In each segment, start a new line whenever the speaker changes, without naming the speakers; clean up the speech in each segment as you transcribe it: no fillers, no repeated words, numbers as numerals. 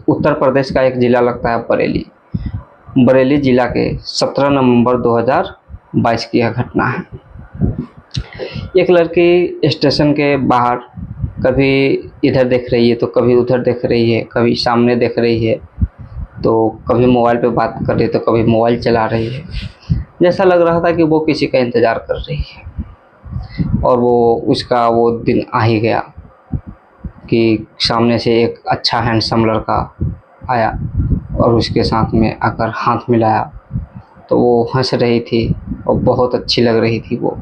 उत्तर प्रदेश का एक ज़िला लगता है बरेली। बरेली ज़िला के 17 नवंबर 2022 की यह घटना है। एक लड़की स्टेशन के बाहर कभी इधर देख रही है तो कभी उधर देख रही है, कभी सामने देख रही है तो कभी मोबाइल पे बात कर रही है तो कभी मोबाइल चला रही है। जैसा लग रहा था कि वो किसी का इंतज़ार कर रही है। और उसका वो दिन आ ही गया कि सामने से एक अच्छा हैंडसम लड़का आया और उसके साथ में आकर हाथ मिलाया तो वो हंस रही थी और बहुत अच्छी लग रही थी वो,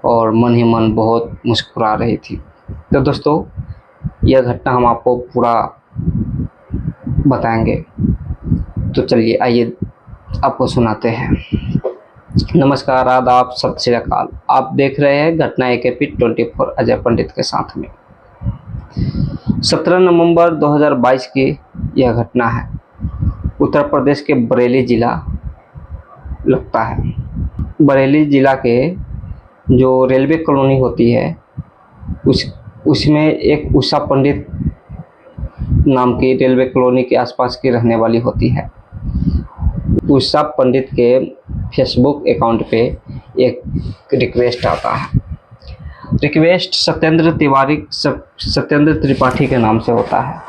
और मन ही मन बहुत मुस्कुरा रही थी। तो दोस्तों, यह घटना हम आपको पूरा बताएंगे, तो चलिए आइए आपको सुनाते हैं। नमस्कार, आदाब, सत श्री अकाल। आप देख रहे हैं घटना AKP24 अजय पंडित के साथ में। 17 नवंबर 2022 की यह घटना है। उत्तर प्रदेश के बरेली ज़िला लगता है। बरेली ज़िला के जो रेलवे कॉलोनी होती है उसमें एक उषा पंडित नाम की रेलवे कॉलोनी के आसपास की रहने वाली होती है। उषा पंडित के फेसबुक अकाउंट पे एक रिक्वेस्ट आता है। रिक्वेस्ट सत्येंद्र त्रिपाठी के नाम से होता है।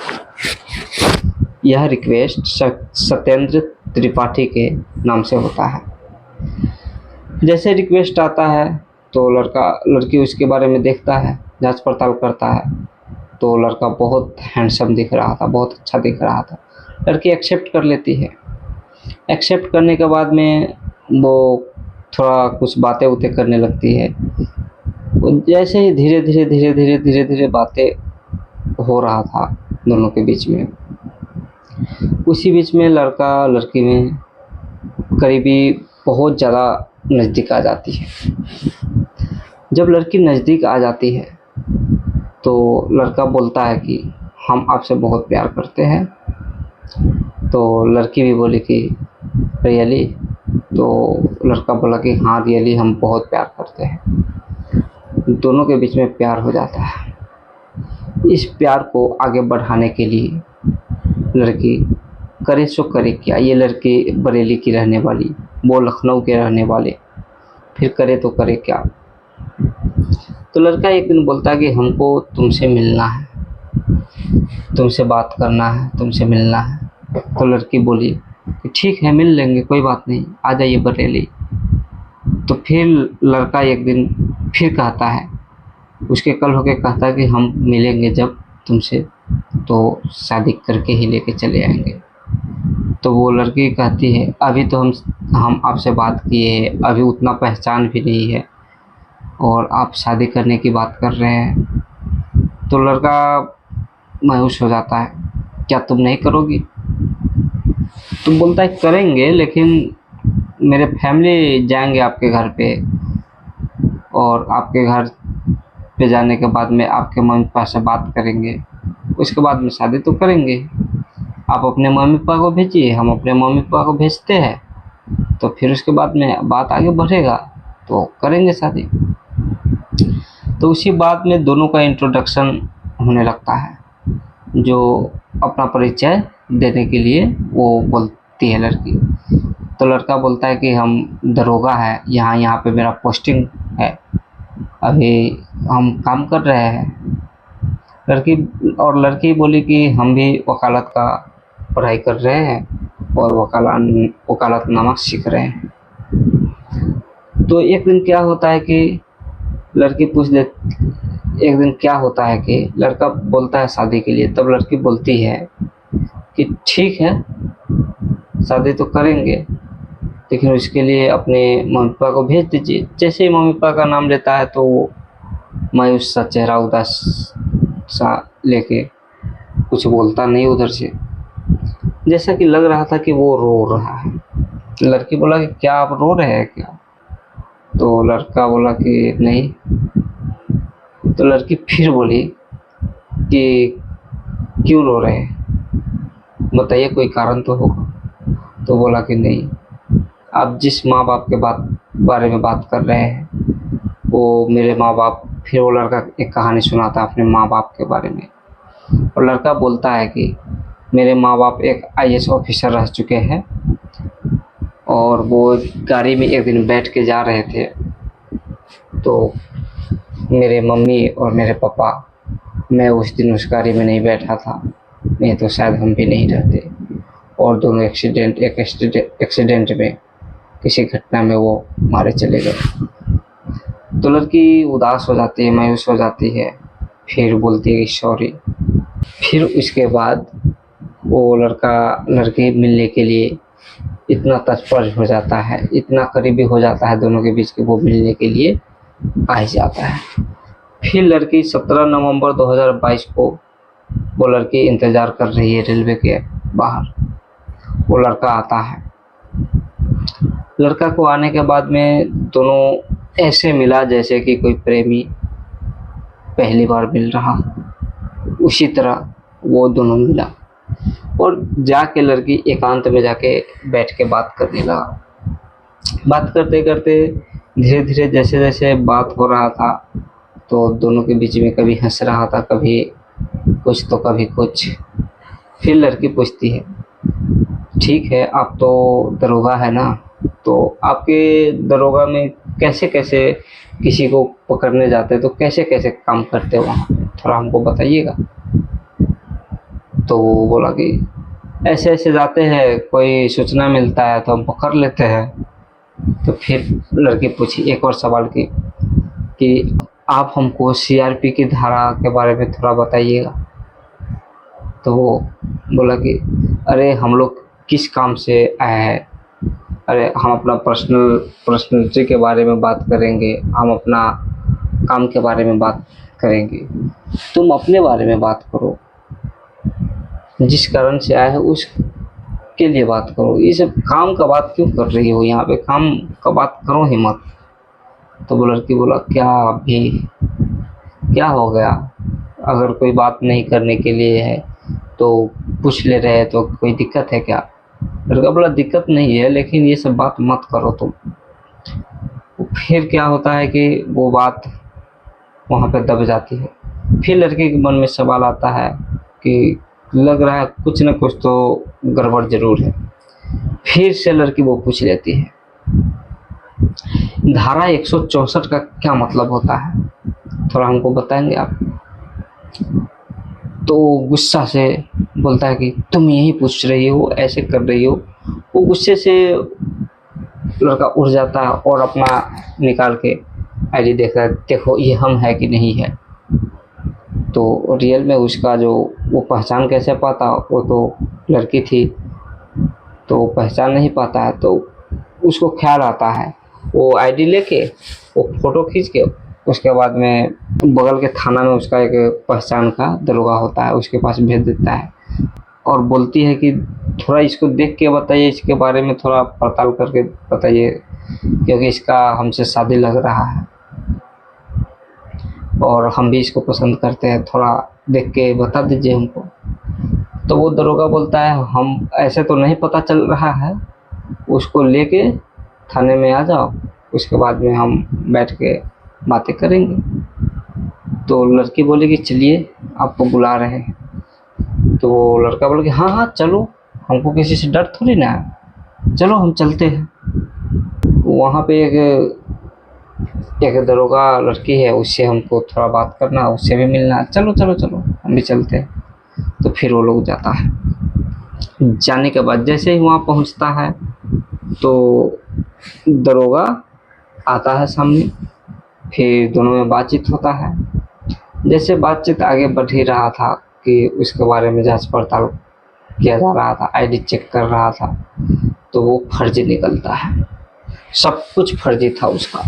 यह रिक्वेस्ट सत्येंद्र त्रिपाठी के नाम से होता है। जैसे रिक्वेस्ट आता है तो लड़की उसके बारे में देखता है, जांच पड़ताल करता है तो लड़का बहुत हैंडसम दिख रहा था, बहुत अच्छा दिख रहा था। लड़की एक्सेप्ट कर लेती है। एक्सेप्ट करने के बाद में वो थोड़ा कुछ बातें करने लगती है। जैसे ही धीरे धीरे बातें हो रहा था दोनों के बीच में, उसी बीच में लड़का लड़की में करीबी बहुत ज़्यादा नज़दीक आ जाती है। जब लड़की नज़दीक आ जाती है तो लड़का बोलता है कि हम आपसे बहुत प्यार करते हैं। तो लड़की भी बोली कि रियली? तो लड़का बोला कि हाँ रियली, हम बहुत प्यार करते हैं। दोनों के बीच में प्यार हो जाता है। इस प्यार को आगे बढ़ाने के लिए लड़की करे सो करे क्या। ये लड़की बरेली की रहने वाली, वो लखनऊ के रहने वाले, फिर करे तो करे क्या। तो लड़का एक दिन बोलता है कि हमको तुमसे मिलना है, तुमसे बात करना है, तुमसे मिलना है। तो लड़की बोली कि ठीक है, मिल लेंगे, कोई बात नहीं, आ जाइए बरेली। तो फिर लड़का एक दिन फिर कहता है, उसके कल होके कहता है कि हम मिलेंगे जब तुमसे तो शादी करके ही लेके चले आएंगे। तो वो लड़की कहती है अभी तो हम आपसे बात किए हैं, अभी उतना पहचान भी नहीं है और आप शादी करने की बात कर रहे हैं। तो लड़का मायूस हो जाता है, क्या तुम नहीं करोगी? तो बोलता है करेंगे, लेकिन मेरे फैमिली जाएंगे आपके घर पे, और आपके घर पे जाने के बाद में आपके मम्मी पापा से बात करेंगे, उसके बाद में शादी तो करेंगे। आप अपने मम्मी पापा को भेजिए, हम अपने मम्मी पापा को भेजते हैं, तो फिर उसके बाद में बात आगे बढ़ेगा तो करेंगे शादी। तो उसी बात में दोनों का इंट्रोडक्शन होने लगता है। जो अपना परिचय देने के लिए वो बोलती है लड़की। तो लड़का बोलता है कि हम दरोगा है, यहाँ पे मेरा पोस्टिंग है, अभी हम काम कर रहे हैं। लड़की बोली कि हम भी वकालत का पढ़ाई कर रहे हैं और वकालतनामा सीख रहे हैं। तो एक दिन क्या होता है कि एक दिन क्या होता है कि लड़का बोलता है शादी के लिए, तब लड़की बोलती है कि ठीक है, शादी तो करेंगे, लेकिन उसके लिए अपने मम्मी पापा को भेज दीजिए। जैसे ही मम्मी पापा का नाम लेता है तो मायूस सा चेहरा, उदास सा लेके कुछ बोलता नहीं उधर से, जैसा कि लग रहा था कि वो रो रहा है। लड़की बोला कि क्या आप रो रहे हैं क्या? तो लड़का बोला कि नहीं। तो लड़की फिर बोली कि क्यों रो रहे हैं, बताइए, कोई कारण तो होगा। तो बोला कि नहीं, आप जिस माँ बाप के बारे में बात कर रहे हैं वो मेरे माँ बाप। फिर वो लड़का एक कहानी सुनाता है अपने माँ बाप के बारे में, और लड़का बोलता है कि मेरे माँ बाप एक आईएएस ऑफिसर रह चुके हैं और वो गाड़ी में एक दिन बैठ के जा रहे थे, तो मेरे मम्मी और मेरे पापा, मैं उस दिन उस गाड़ी में नहीं बैठा था, नहीं तो शायद हम भी नहीं रहते, और दोनों एक्सीडेंट में किसी घटना में वो मारे चले गए। तो लड़की उदास हो जाती है, मायूस हो जाती है, फिर बोलती है सॉरी। फिर उसके बाद वो लड़का लड़की मिलने के लिए इतना तत्पर हो जाता है, इतना करीबी हो जाता है दोनों के बीच के वो मिलने के लिए आ ही जाता है। फिर लड़की 17 नवंबर 2022 को वो लड़की इंतज़ार कर रही है रेलवे के बाहर। वो लड़का आता है। लड़का को आने के बाद में दोनों ऐसे मिला जैसे कि कोई प्रेमी पहली बार मिल रहा, उसी तरह वो दोनों मिला और जाके लड़की एकांत में जाके बैठ के बात करने लगा। बात करते करते धीरे धीरे जैसे जैसे बात हो रहा था, तो दोनों के बीच में कभी हंस रहा था, कभी कुछ तो कभी कुछ। फिर लड़की पूछती है, ठीक है आप तो दरोगा है ना, तो आपके दरोगा में कैसे कैसे किसी को पकड़ने जाते, तो कैसे कैसे काम करते हो वहाँ, थोड़ा हमको बताइएगा। तो वो बोला कि ऐसे ऐसे जाते हैं, कोई सूचना मिलता है तो हम पकड़ लेते हैं। तो फिर लड़की पूछी एक और सवाल की कि आप हमको सीआरपी की धारा के बारे में थोड़ा बताइएगा। तो वो बोला कि अरे हम लोग किस काम से आए हैं, अरे हम अपना पर्सनलिटी के बारे में बात करेंगे, हम अपना काम के बारे में बात करेंगे, तुम अपने बारे में बात करो, जिस कारण से आए हो उसके लिए बात करो, ये सब काम का बात क्यों कर रही हो, यहाँ पे काम का बात करो ही मत। तो वो लड़की बोला क्या अभी क्या हो गया, अगर कोई बात नहीं करने के लिए है तो पूछ ले रहे, तो कोई दिक्कत है क्या। लड़का बोला दिक्कत नहीं है, लेकिन ये सब बात मत करो तुम। फिर क्या होता है कि वो बात वहाँ पे दब जाती है। फिर लड़के के मन में सवाल आता है कि लग रहा है कुछ न कुछ तो गड़बड़ जरूर है। फिर से लड़की वो पूछ लेती है, धारा 164 का क्या मतलब होता है, थोड़ा हमको बताएंगे आप। तो गुस्सा से बोलता है कि तुम यही पूछ रही हो, ऐसे कर रही हो। वो गुस्से से लड़का उठ जाता है और अपना निकाल के आईडी देखता है, देखो ये हम है कि नहीं है। तो रियल में उसका जो वो पहचान कैसे पाता, वो तो लड़की थी तो पहचान नहीं पाता है। तो उसको ख्याल आता है, वो आईडी लेके वो फ़ोटो खींच के उसके बाद में बगल के थाना में उसका एक पहचान का दरोगा होता है, उसके पास भेज देता है और बोलती है कि थोड़ा इसको देख के बताइए, इसके बारे में थोड़ा पड़ताल करके बताइए, क्योंकि इसका हमसे शादी लग रहा है और हम भी इसको पसंद करते हैं, थोड़ा देख के बता दीजिए हमको। तो वो दरोगा बोलता है हम ऐसे तो नहीं पता चल रहा है, उसको लेके थाने में आ जाओ, उसके बाद में हम बैठ के बातें करेंगे। तो लड़की बोली कि चलिए आपको बुला रहे हैं। तो वो लड़का बोला कि हाँ हाँ चलो, हमको किसी से डर थोड़ी ना है, चलो हम चलते हैं। वहाँ पे एक दरोगा लड़की है, उससे हमको थोड़ा बात करना, उससे भी मिलना, चलो चलो चलो हम भी चलते हैं। तो फिर वो लोग जाता है। जाने के बाद जैसे ही वहाँ पहुँचता है तो दरोगा आता है सामने, फिर दोनों में बातचीत होता है। जैसे बातचीत आगे बढ़ ही रहा था कि उसके बारे में जांच पड़ताल किया जा रहा था, आईडी चेक कर रहा था, तो वो फर्जी निकलता है, सब कुछ फर्जी था उसका।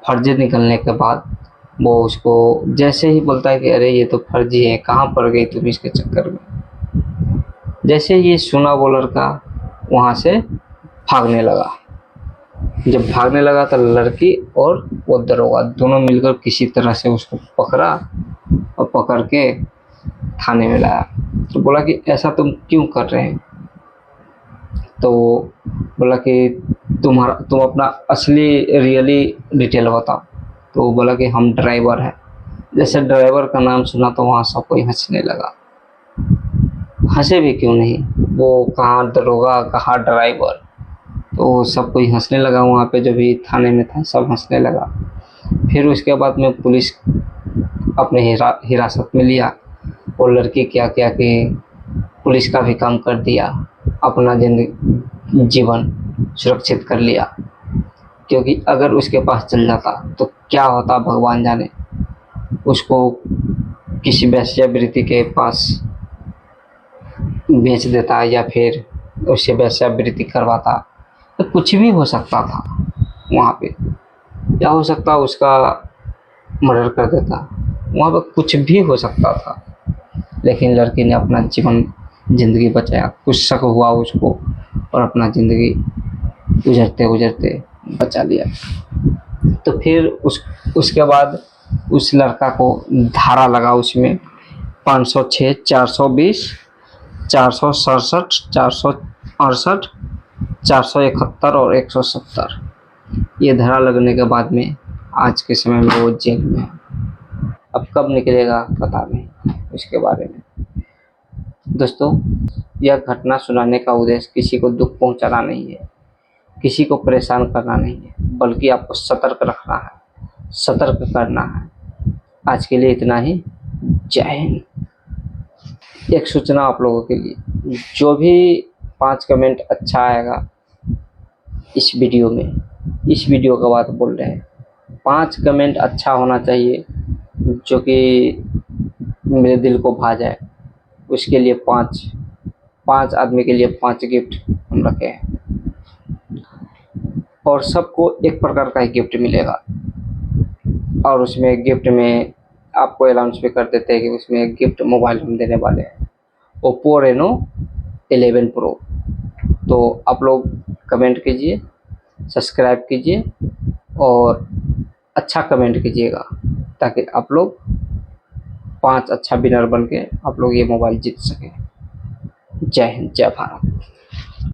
फर्जी निकलने के बाद वो उसको जैसे ही बोलता है कि अरे ये तो फर्जी है, कहाँ पड़ गई तुम इसके चक्कर में। जैसे ये सुना वो लड़का वहाँ से भागने लगा। जब भागने लगा तो लड़की और वो दरोगा दोनों मिलकर किसी तरह से उसको पकड़ा और पकड़ के थाने में लाया। तो बोला कि ऐसा तुम क्यों कर रहे हैं। तो बोला कि तुम अपना असली रियली डिटेल बताओ। तो बोला कि हम ड्राइवर हैं। जैसे ड्राइवर का नाम सुना तो वहाँ सब कोई हंसने लगा। हंसे भी क्यों नहीं, वो कहाँ दरोगा कहाँ ड्राइवर, तो सब कोई हंसने लगा, वहाँ पे जो भी थाने में था सब हंसने लगा। फिर उसके बाद में पुलिस अपने हिरासत में लिया, और लड़की क्या क्या कि पुलिस का भी काम कर दिया, अपना जीवन सुरक्षित कर लिया। क्योंकि अगर उसके पास चल जाता तो क्या होता भगवान जाने, उसको किसी वेश्यावृत्ति के पास बेच देता या फिर उससे वेश्यावृत्ति करवाता, तो कुछ भी हो सकता था वहाँ पे, या हो सकता उसका मर्डर कर देता, वहाँ पे कुछ भी हो सकता था। लेकिन लड़की ने अपना जीवन ज़िंदगी बचाया, कुछ शक हुआ उसको और अपना ज़िंदगी गुजरते गुजरते बचा लिया। तो फिर उसके बाद उस लड़का को धारा लगा उसमें 506, 420, 467, 468, 471 और 170, ये धारा लगने के बाद में आज के समय में वो जेल में है। अब कब निकलेगा पता नहीं उसके बारे में। दोस्तों, यह घटना सुनाने का उद्देश्य किसी को दुख पहुंचाना नहीं है, किसी को परेशान करना नहीं है, बल्कि आपको सतर्क रखना है, सतर्क करना है। आज के लिए इतना ही। जय हिंद। एक सूचना आप लोगों के लिए, जो भी 5 कमेंट अच्छा आएगा इस वीडियो का बात बोल रहे हैं, 5 कमेंट अच्छा होना चाहिए जो कि मेरे दिल को भा जाए, उसके लिए 5 आदमी के लिए 5 गिफ्ट हम रखे हैं, और सबको एक प्रकार का ही गिफ्ट मिलेगा। और उसमें गिफ्ट में आपको अनाउंस भी कर देते हैं कि उसमें गिफ्ट मोबाइल हम देने वाले हैं, ओप्पो रेनो 11 प्रो। तो आप लोग कमेंट कीजिए, सब्सक्राइब कीजिए और अच्छा कमेंट कीजिएगा, ताकि आप लोग 5 अच्छा विनर बन के आप लोग ये मोबाइल जीत सकें। जय हिंद, जय भारत।